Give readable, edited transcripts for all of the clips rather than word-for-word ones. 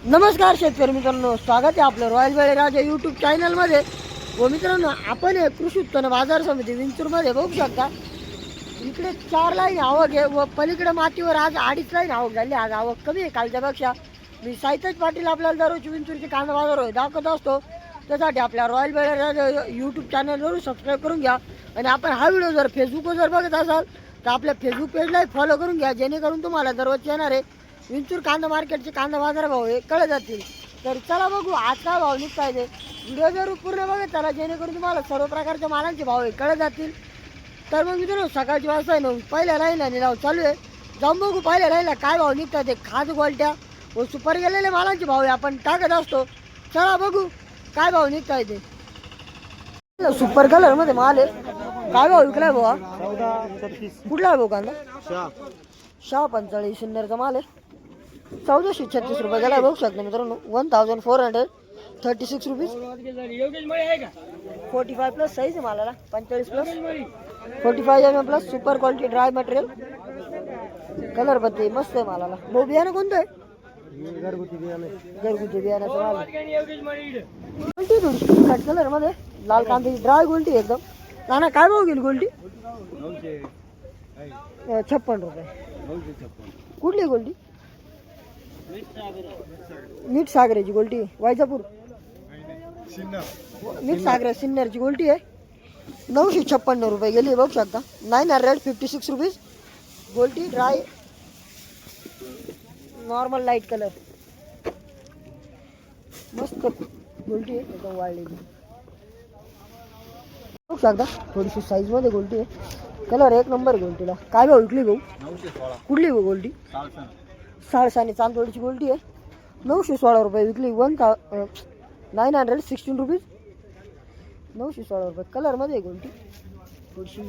नमस्कार शेतकरी मित्रांनो, स्वागत आहे आपलं रॉयल बळीराजा यूट्यूब चॅनलमध्ये. व मित्रांनो, आपण कृषी उत्पन्न बाजार समिती विंचूरमध्ये बघू शकता. इकडे 4 लाईन आवक आहे व पलीकडे मातीवर आज 2.5 लाईन आवक झाली. आज आवक कमी आहे कालच्यापेक्षा. मी साहित्य पाटील आपल्याला दररोज विंचूरचे कांदा बाजार दाखवत असतो. त्यासाठी आपल्या रॉयल बळीराजा यूट्यूब चॅनलवर सबस्क्राईब करून घ्या. आणि आपण हा व्हिडिओ जर फेसबुकवर जर बघत असाल तर आपल्या फेसबुक पेजलाही फॉलो करून घ्या, जेणेकरून तुम्हाला दररोज येणार आहे विंचूर कांदा मार्केटचे कांदा बाजार भाव हे कळत जातील. तर चला बघू आज काय भाव निघताय ते. व्हिडिओ जर पूर्ण बघत चला, जेणेकरून तुम्हाला सर्व प्रकारच्या मालांचे भाव हे कळत जातील. तर मग मित्रांनो, सकाळची वाजता आहे ना, पहिल्या लाईनला निलाव चालू आहे. जाऊन बघू पहिल्या लाईनला काय भाव निघतात ते. खास गोलट्या व सुपर गेलेले मालांचे भाव हे आपण टाकत असतो. चला बघू काय भाव निघताय ते. सुपर कलर मध्ये माल आहे. काय भाव विकलाय भाऊ? 1436. कुठला आहे भाऊ कांदा? शाह. शाह 45 सिन्नरचा माल आहे. 1436 रुपये गेला बघू शकता मित्रांनो. 1436 रुपीज. 45 प्लस साईज आहे मालाला. 45 plus 45 mm plus super quality dry material. Colour बद्दल मस्त आहे मालाला. भाऊ बियाणं कोणतं आहे? घरगुती बियाणे. घरगुती बियाण्याचं माल. गोल्टी थोडी कट कलर मध्ये लाल कांद्याची ड्राय गोल्टी एकदम. नाना काय भाव गेली गोल्टी? 56 रुपये. कुठली गोल्टी? मीठ सागराची गोल्टी. वायजापूर मीठ सागर सिन्नरची गोल्टी आहे. 956 रुपये गेली बघू शकता. 956 रुपीज. गोल्टी ड्राय नॉर्मल लाईट कलर. मस्त गोल्टी आहे एकदम वाळलेली बघू शकता. थोडीशी साईज मध्ये गोल्टी आहे. कलर एक नंबर गोल्टीला. काय भाव विकली भाऊ? 916. कुठली भाऊ गोल्टी? साळसाने चांदोडची गोल्टी आहे. 916 रुपये विकली. 916 रुपीज. 916 रुपये. कलरमध्ये आहे गोल्टी. थोडीशी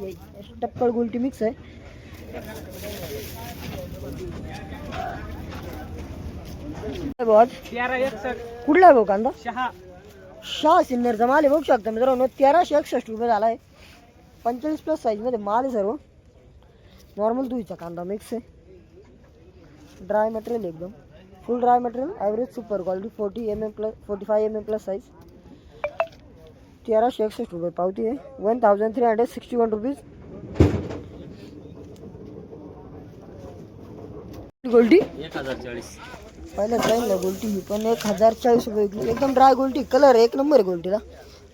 टप्पल गोल्टी मिक्स आहे. कुठला आहे भाऊ कांदा? शाह सिन्नरचा माल आहे बघू शकता मित्रांनो. 1361 रुपये झाला आहे. 45 प्लस साईज मध्ये माल आहे. सर्व नॉर्मल दुईचा कांदा मिक्स आहे. ड्राय मटेरियल एकदम फुल dry material. Average super quality. 40 mm plus 45 mm plus size. 1361 रुपये पावती आहे. 1361 रुपीज. गोल्टी 1040. पहिल्याच लाईनला गोल्टी ही पण 1040 रुपये विकली. एकदम ड्राय गोल्टी. कलर एक नंबर आहे गोल्टीला.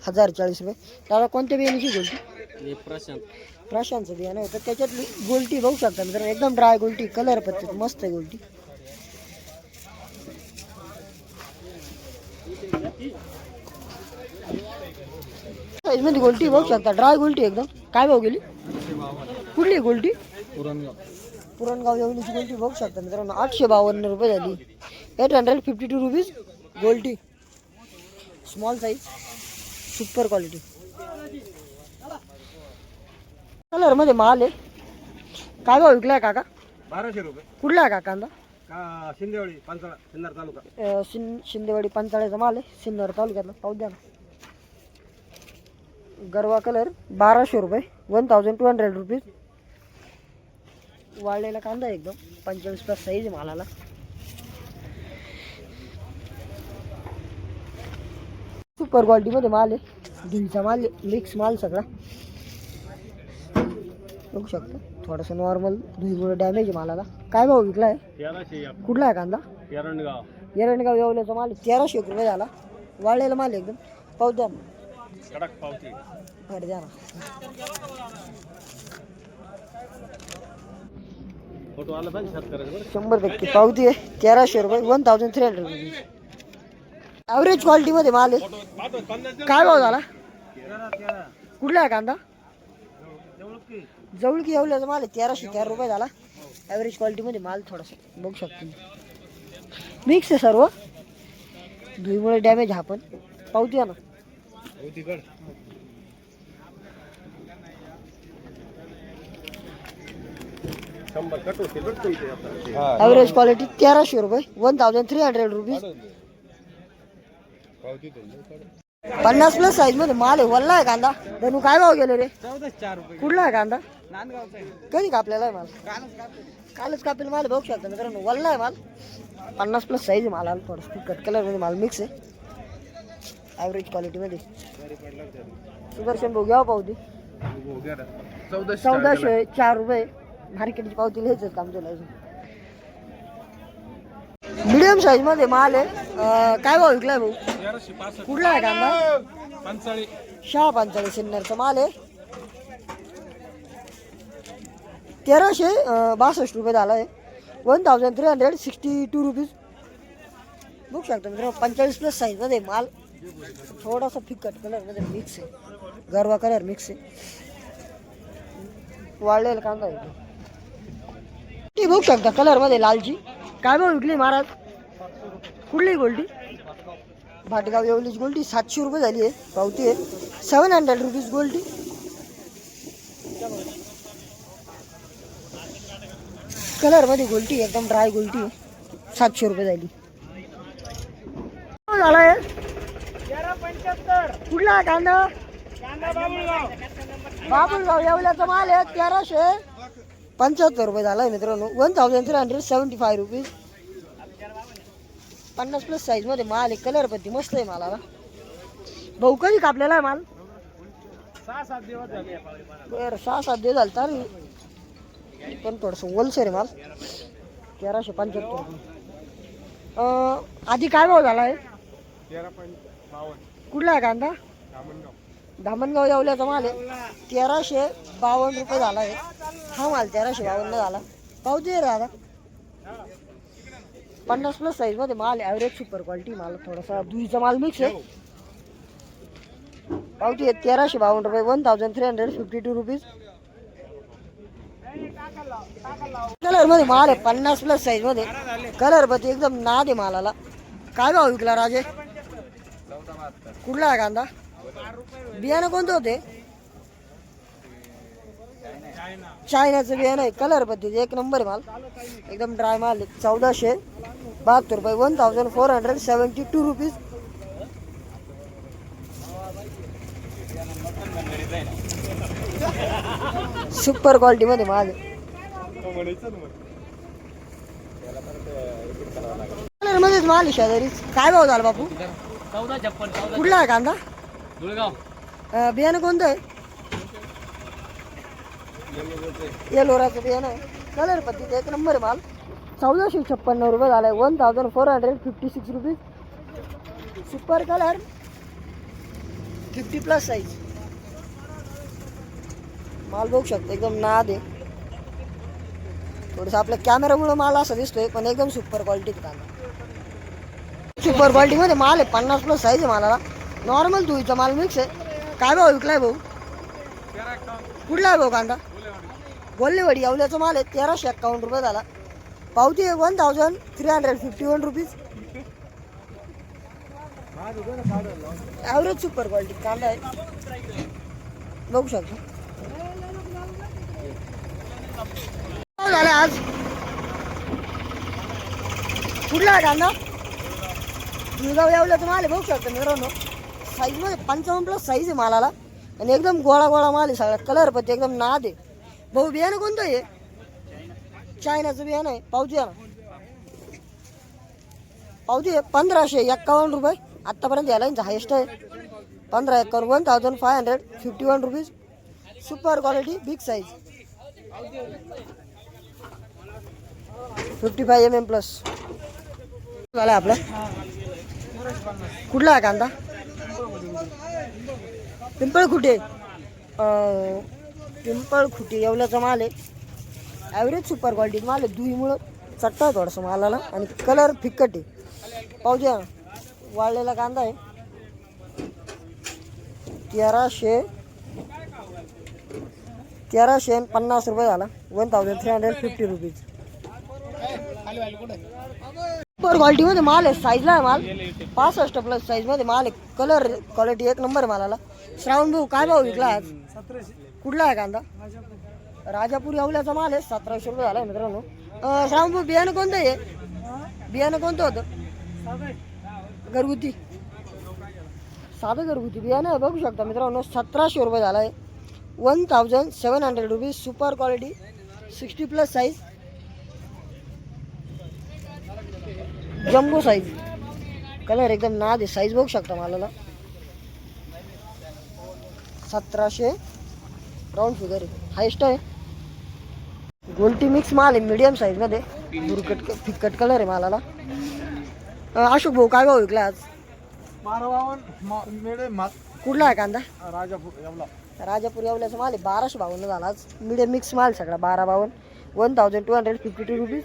1040 रुपये. दादा कोणत्या बियाण्याची गोल्टी? प्रशांतचं बियाणं होतं. त्याच्यातली गोल्टी बघू शकता मित्रांनो. एकदम ड्राय गोल्टी. कलर पद्धत मस्त आहे गोल्टी. साईज मध्ये गोल्टी बघू शकता. ड्राय गोल्टी एकदम. काय भाव गेली? कुठली गोल्टी? पुरणगाव येवलीची गोल्टी बघू शकता मित्रांनो. 852 रुपये झाली. 852 रुपीज गोल्टी. Small size super quality. Colour मध्ये माल आहे. काय भाव विकलाय काका? 1200 रुपये. कुठला आहे काका कांदा? शिंदेवाडी पंचाळा सिन्नर तालुका. शिंदेवाडी पंचाळ्याचा माल आहे. सिन्नर तालुक्यातला. पाहू द्या ना. गरवा कलर 1200 रुपये. 1200 रुपीज. वाळलेला कांदा एकदम. 45 प्लस साईज आहे मालाला. सुपर क्वालिटी मध्ये माल आहे. धुईचा माल मिक्स माल सगळा बघू शकता. थोडासा नॉर्मल धुईमुळे डॅमेज आहे मालाला. काय भाव विकला आहे? 1300. कुठला आहे कांदा? एरंडगाव येवल्याचा माल 1300 रुपये झाला. वाळलेला माल एकदम. पाहू द्या ना. कडक पावती. हट द्या ना. फोटो आला पाहिजे शेतकऱ्याचा. 100% पावती आहे. 1300 रुपये. 1300 रुपये. ॲव्हरेज क्वालिटी मध्ये माल आहे. काय भाव झाला? कुठला आहे कांदा? जवळकी येवल्याचा माल आहे. 1313 रुपये झाला. ॲव्हरेज क्वालिटी मध्ये माल थोडासा बघू शकतो. मिक्स आहे सर्व. धुईमुळे डॅमेज हा पण. पावती आहे ना. ॲव्हरेज क्वालिटी 1300 रुपये. 1300 रुपीज. 50 प्लस साईज मध्ये माल आहे. वल्ला आहे कांदा. धनू काय भाव गेले रे? 1404 रुपये. कुठला आहे कांदा? नांदगावचा आहे. कधी कापलेला आहे माल? कालच कालच कापेल माल बघू शकता मित्रांनो. वल्ला आहे माल. 50+ साईज माल आला, थोडं कट कलरमध्ये माल मिक्स आहे, ॲव्हरेज क्वालिटीमध्ये. सुदर्शन भाऊ घ्यावं पावती 1404 रुपये मार्केटची पावती लिहायचं काम तुला. अजून मीडियम साईजमध्ये माल आहे. काय भाव विकलाय भाऊ? कुठला आहे कांदा? शहा 45 सिन्नरचा माल आहे. 1362 रुपये झाला आहे. 1362 रुपीज. बघू शकता मित्रांनो, 45+ साईजमध्ये माल, थोडासा फिकट कलरमध्ये मिक्स आहे, गरवा कलर मिक्स आहे, वाळलेला कांदा आहे. ती बघू शकता कलरमध्ये लालची. काय भाव विकली महाराज? कुठली गोल्डी? भाटगाव येवलीच गोल्डी 700 रुपये झाली आहे पावती आहे. 700 रुपीज गोल्डी. कलरमध्ये गोल्टी एकदम ड्राय गोल्टी आहे, 700 रुपये झाली. झाला आहे. कुठला कांदा? बाबुलगाव येवल्याचा माल आहे. 1375 रुपये झाला आहे मित्रांनो. 1375 रुपीज. 50+ साईजमध्ये माल आहे. कलर पत्ती मस्त आहे मालाला. भाऊ कधी कापलेला आहे माल? 6-7 दिवस झाले. बरं 6-7 दिवस झाले तरी पण थोडंसं ओलसर आहे माल. 1375 रुपये. आधी काय भाव झाला आहे? 13.52. कुठला आहे कांदा? धामणगाव येवल्याचा माल आहे. 1352 रुपये झाला आहे हा माल. 1352 झाला. पावती आहे दादा. 50+ साईजमध्ये माल, ॲव्हरेज सुपर क्वालिटी माल, थोडासा दुईचा माल मिक्स आहे. पावती आहे 1352 रुपये. 1352 रुपीज. कलरमध्ये माल आहे. 50+ साईजमध्ये कलर पती एकदम नाद आहे मालाला. काय भाव विकला राजे? कुठला आहे कांदा? बियाणं कोणतं होते? चायनाचं बियाणं आहे. कलर पद्धती एक नंबर आहे माल, एकदम ड्राय माल आहे. 1472 रुपये. 1472 रुपीज. सुपर क्वालिटीमध्ये माल आहे. कलरमध्येच माल आहे शेजारी. काय भाव झाला बापू? 1456. कुठला आहे कांदा? धुळगाव. बियाणं कोणतं आहे? येलोराचं बियाणं आहे. कलर पद्धती एक नंबर माल. 1456 रुपये झाला आहे. 1456 रुपीज. सुपर कलर 50+ साईज माल बघू शकता, एकदम नाद आहे. थोडंसं आपल्या कॅमेरामुळे माल असा दिसतोय, पण एकदम सुपर क्वालिटीत कांदा. सुपर क्वालिटीमध्ये माल आहे. 50+ साईज आहे मालाला. नॉर्मल धुईचा माल मिक्स आहे. काय भाव विकलाय भाऊ? कुठला आहे भाऊ कांदा? गोल्लेवाडी येवल्याचा माल आहे. 1351 रुपये झाला. पावती आहे 1351 रुपीज. ॲव्हरेज सुपर क्वालिटी कांदा आहे, बघू शकतो. झालं आज? कुठला आहे कांदा? दुर्गाव येवल्याचा माल आहे, बघू शकतो मित्रांनो. साईजमध्ये 55+ साईज आहे मालाला, आणि एकदम गोळा गोळा माल आहे सगळा. कलर पत्ती एकदम नाद आहे. भाऊ बियाणं कोणतं आहे? चायनाचं बियाणं आहे. पावती आहे ना? पावती आहे 1551 रुपये. आत्तापर्यंत याला हायेस्ट आहे. 1551. 1551 rupees. Super quality big size. 55 mm+ झाला आपला. कुठला आहे कांदा? पिंपळखुटे. पिंपळखुटे येवल्याचा माल आहे. ॲव्हरेज सुपर क्वालिटी माल आहे. धुईमुळं चट्टा आहे थोडंसं मालाला, आणि कलर फिक्कट आहे. पाहू ना, वाळलेला कांदा आहे. 1350 रुपये झाला. 1350 रुपीज. सुपर क्वालिटीमध्ये माल आहे. साईजला आहे माल. 65+ साईजमध्ये माल आहे. कलर क्वालिटी एक नंबर मालाला. श्रावण भाऊ काय भाव विकला आज? 1700. कुठला आहे कांदा? राजापूर येवल्याचा माल आहे. 1700 रुपये झाला मित्रांनो. श्रावण भाऊ बियाणं कोणतं आहे? बियाणं कोणतं होतं? घरगुती. साधं घरगुती बियाणं आहे, बघू शकता मित्रांनो. 1700 रुपये झाला आहे. 1700 rupees. Super quality 60+ size. Jumbo size, colour एकदम नाद आहे. साईज बघू शकता मला 1700 राऊंड फिगर आहे. हायस्ट आहे. गोल्टी मिक्स माल आहे मीडियम साईज मध्ये. फिक्कट कलर आहे मालाला. अशोक भाऊ काय भाव विकला आज? 12 कुठला आहे कांदा? राजापूर एवढा राजापूर येवल्याचा माल आहे. 1252 झाला आज. मीडियम मिक्स माल सगळा 1252. 1252 रुपीज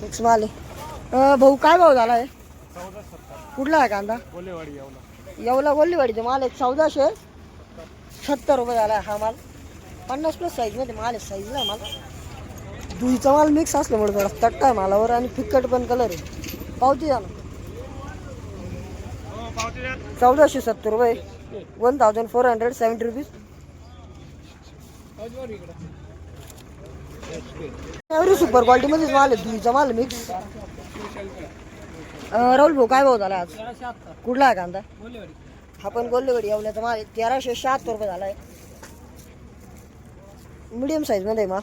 मिक्स माल आहे. भाऊ काय भाव झाला आहे? 1470 कुठला आहे कांदा? बोलेवाडी एवढा येवला गोल्लीवाडीचा माल आहे. 1470 रुपये झाला हा माल. 50+ साईज मध्ये माल आहे. साईजला आहे माल. दुईचा माल मिक्स असल्यामुळे थोडा तट्टा आहे मालावर आणि फिक्कट पण कलर आहे. पावती द्या ना. 1470 रुपये. 1470 रुपीज. एवढी सुपर क्वालिटी मध्येच माल आहे. दुईचा माल मिक्स. राहुल भाऊ काय भाव झाला आज? कुठला आहे कांदा? हा पण गोल्लेवाडी येवल्याचा माल आहे. 1376 रुपये झाला आहे. मीडियम साईज मध्ये माल.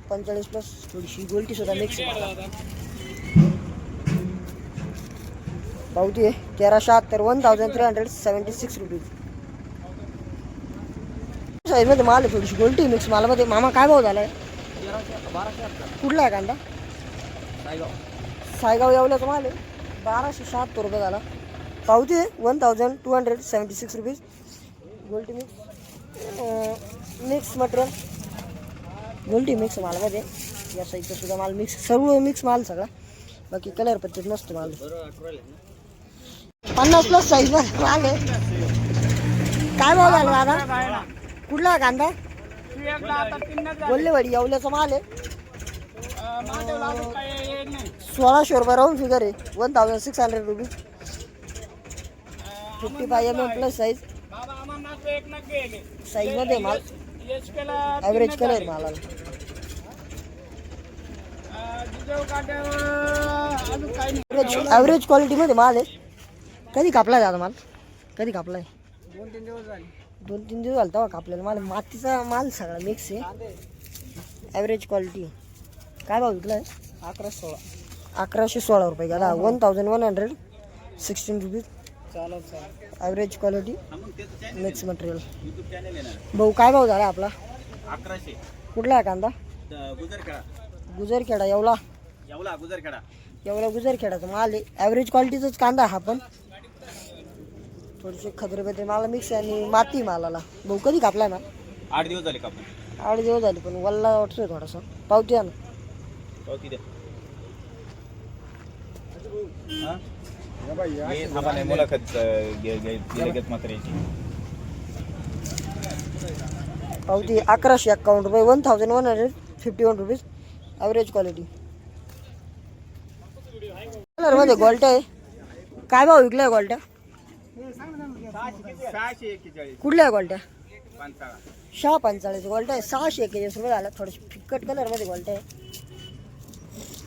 45+. थोडीशी गोल्टी सुद्धा मिक्स आहे. पावती आहे 1376. 1376 रुपीज साईज मध्ये माल आहे. थोडीशी गोल्टी मिक्स मालामध्ये. मामा काय भाव झालाय? 1270. कुठला आहे कांदा? सायगाव येवल्याचा माल आहे. 1276 रुपये झाला. पावती आहे 1276 रुपीज. गोल्टी मिक्स मटेरियल. गोल्टी मिक्स मालामध्ये. या साईजचा सुद्धा माल मिक्स. सर्व मिक्स माल सगळा. बाकी कलर पद्धत मस्त माल. 50+ साईज माल आहे. काय भाव झाला दादा? कुठला आहे कांदा? गोल्लेवाडी येवल्याचा माल आहे. 1600 रुपये राऊंड फिगर आहे. 1600 रुपीज. 55 mm+ size. साईज मध्ये माल. ॲव्हरेज कलर मालाला. ॲव्हरेज क्वालिटी मध्ये माल आहे. कधी कापलाय दादा माल? कधी कापलाय? 2-3 दिवस झाले. 2-3 दिवस झाले तेव्हा कापलेला माल. मातीचा माल सगळा मिक्स आहे. Average quality. काय भाव विकला आहे? 1116 रुपये गेला. 1116 rupees. Average quality mix material. भाऊ काय भाव झाला आपला? 1100. कुठला आहे कांदा? गुजरखेडा येवला. येवला गुजरखेडाचा माल आहे. ॲव्हरेज क्वालिटीचाच कांदा हा पण. थोडेसे खदरेबद्दल माल मिक्स आणि माती मालाला. भाऊ कधी कापलाय ना? 8 दिवस झाले कापून. 8 दिवस झाले पण वल्ला वाटतोय थोडासा. पावती आहे ना? पावती द्या. हे थांबा नाही मुलाखत घेत मात्र याची. पावती 1151 रुपये. 1151 रुपीज. Average quality. कलरमध्ये गोल्ट्या आहे. काय भाव विकलाय गोल्ट्या? 641. कुठल्या आहे गोल्ट्या? 45. गोल्ट्या आहे. 641 रुपये झाला. थोडे फिक्कट कलरमध्ये गोल्ट्या आहे.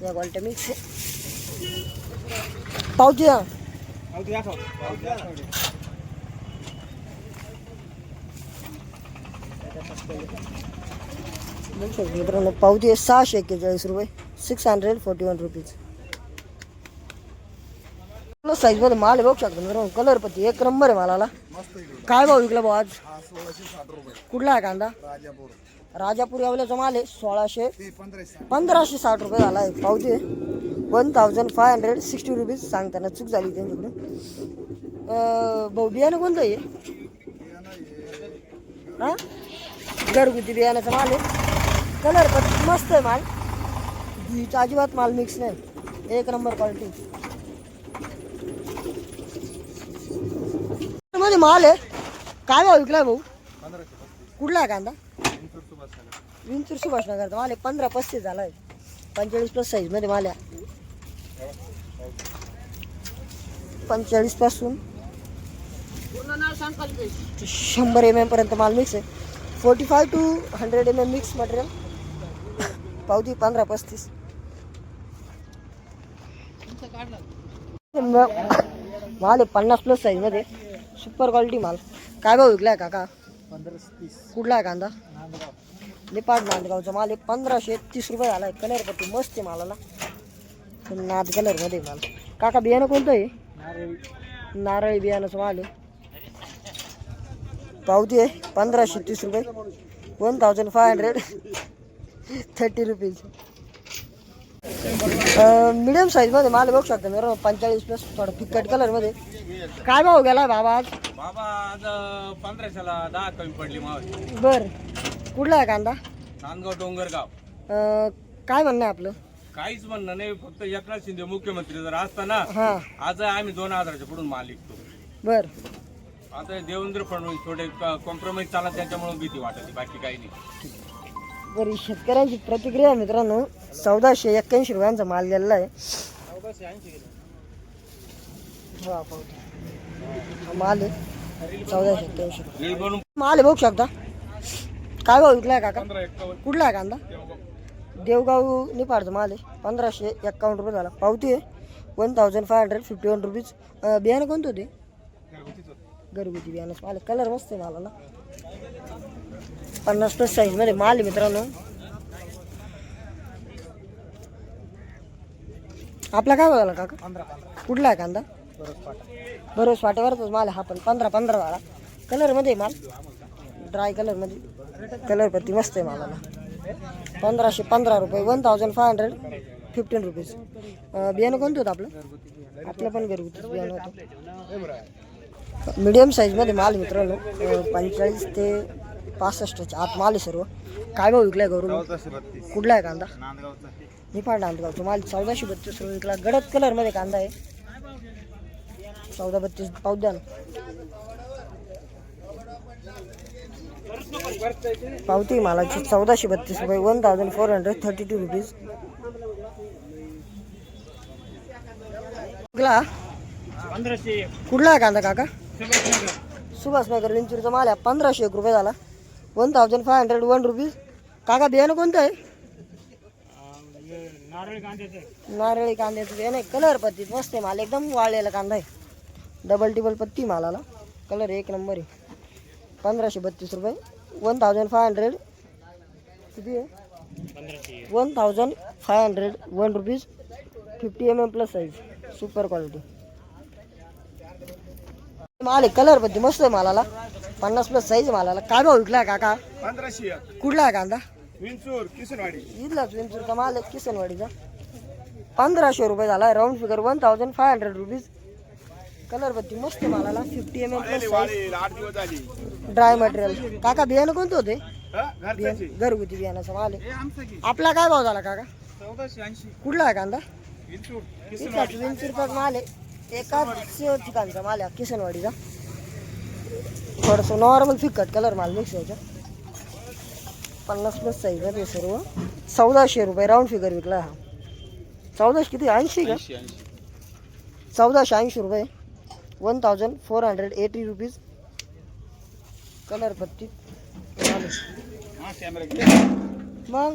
या गोल्ट्या मिक्स आहे. पावती द्या. मित्रांनो पावती आहे 641 रुपये. 641 रुपीज. साईज मध्ये माल बघू शकतो मित्रांनो. कलर पत्ती एक नंबर आहे मालाला. काय भाव विकला भाऊ आज? 1660 रुपये. कुठला आहे कांदा? राजापूर येवल्याचा माल आहे. 1560 रुपये झाला आहे. पावती आहे 1560 रुपीज. सांगताना चूक झाली त्यांच्याकडून. भाऊ बियाणं कोणतं आहे? हां घरगुती बियाण्याचा माल आहे. कलर पण मस्त आहे माल. धुईचा अजिबात माल मिक्स नाही. एक नंबर क्वालिटी मध्ये माल आहे. काय भाव विकलाय भाऊ? 1500. कुठला आहे कांदा? विंचूर सुभाष नगरचा माल आहे. 1535 झाला आहे. 45+ साईज मध्ये माल आहे. 45 पासून 100 mm पर्यंत माल मिक्स आहे. 45 to 100 mm मिक्स मटेरियल. पावती 1535. माल आहे 50+ साईज मध्ये. सुपर क्वालिटी माल. काय भाव विकलाय काका? 1530. कुठला आहे कांदा? निपाट नांदगावचा माल आहे 1530 रुपये झाला आहे. कलर पट्टी मस्त आहे मालाला, नाद कलरमध्ये माल. काका बियाणं कोणतं आहे? नारळी बियाणाचं माल आहे. पावती आहे 1530 रुपये, 1530 रुपीज. मिडियम साईजमध्ये माल बघू शकता बरोबर, 45+ थोडं फिकट कलरमध्ये. काय भाव गेला बाबा आज? बाबा आज 1500ला 10 कमी पडली मावशी. बरं, कुठला आहे कांदा? नांदगाव डोंगरगाव. काय म्हणणं आहे आपलं? काहीच म्हणणं नाही, फक्त एकनाथ शिंदे मुख्यमंत्री जर असताना हां आज आम्ही 2000च्या पुढून माल विकतो. बरं, आता देवेंद्र फडणवीस थोडे कॉम्प्रोमाइज चालत त्याच्यामुळे भीती वाटते, बाकी काही नाही. बरी शेतकऱ्यांची प्रतिक्रिया आहे मित्रांनो. 1481 रुपयांचा माल गेलेला आहे. हा, पावती. हा माल आहे 1481 रुपये. रील बनवून माल आहे बघू शकता. काय भाव विकलाय काका? कुठला आहे कांदा? देवगाव निपाडचा माल आहे 1551 रुपये झाला. पावती आहे 1551 रुपीज. बियाणं कोणतं होते? घरगुती बियाणं माल. कलर मस्त आहे मालाला, 50+ साईजमध्ये माल आहे मित्रांनो. आपला काय बघायला काका? कुठला आहे कांदा? बरोबर फाट्यावरच माल आहे हा, पण 15 झाला. कलरमध्ये माल, ड्राय कलरमध्ये. कलर पत्ती मस्त आहे मालाला. 1515 रुपये, 1515 रुपीज. बियाणं कोणतं होतं आपलं? आपलं पण घरगुतीच बियाणं होतं. मीडियम साईजमध्ये माल मित्रांनो, 45 ते 65च्या आत माल आहे सर्व. काय भाव विकलाय घरून? कुठला आहे कांदा? निपाट नांदगावचा माल 1432 रुपये विकला. गडद कलरमध्ये कांदा आहे. 1432 पाऊस द्या ना. पावती मालाची 1432 रुपये, 1432 रुपीज. कुठला? 1500. कुठला आहे कांदा काका? सुभाषनगर विंचूरचा माल आहे 1501 रुपये झाला. 1501 रुपीज. काका बियाणं कोणतं आहे? नारळी कांद्याचं बियाणं आहे. कलर पत्तीत मस्त आहे माल, एकदम वाळलेला कांदा आहे. डबल टिबल पत्ती मालाला, कलर एक नंबर आहे. 1532 रुपये, 1500 किती आहे? 1501 rupees. 50 mm plus size, super quality माल आहे. कलर पत्ती मस्त आहे मालाला, 50+ साईज मालाला. काय भाव विकला काका? 1500. कुठला आहे कांदा? विंचूर किसनवाडी. इथलाच विंचूरचा माल आहे, किसनवाडीचा. 1500 रुपये झाला. Round figure 1500 rupees. कलर पत्ती मस्त आहे मालाला, 50 mm प्लस साईज. 8 दिवस झाली. Dry material. काका बियाणं कोणतं होते? घरगुती बियाणाचा माल आहे. आपला काय भाव झाला काका? 1480. कुठला आहे कांदा? विंचूर इथलाच विंचूरचाच माल आहे. एकाच ठिकाणचा माल आहे किसनवाडीचा. थोडंसं नॉर्मल फिकट कलर माल मिक्स यायचा. 50+ साईज आहे सर्व. 1400 रुपये राऊंड फिगर विकला हा. 1400 किती? 80 का? 1480 रुपये, 1480 रुपीज. कलर पत्ती मग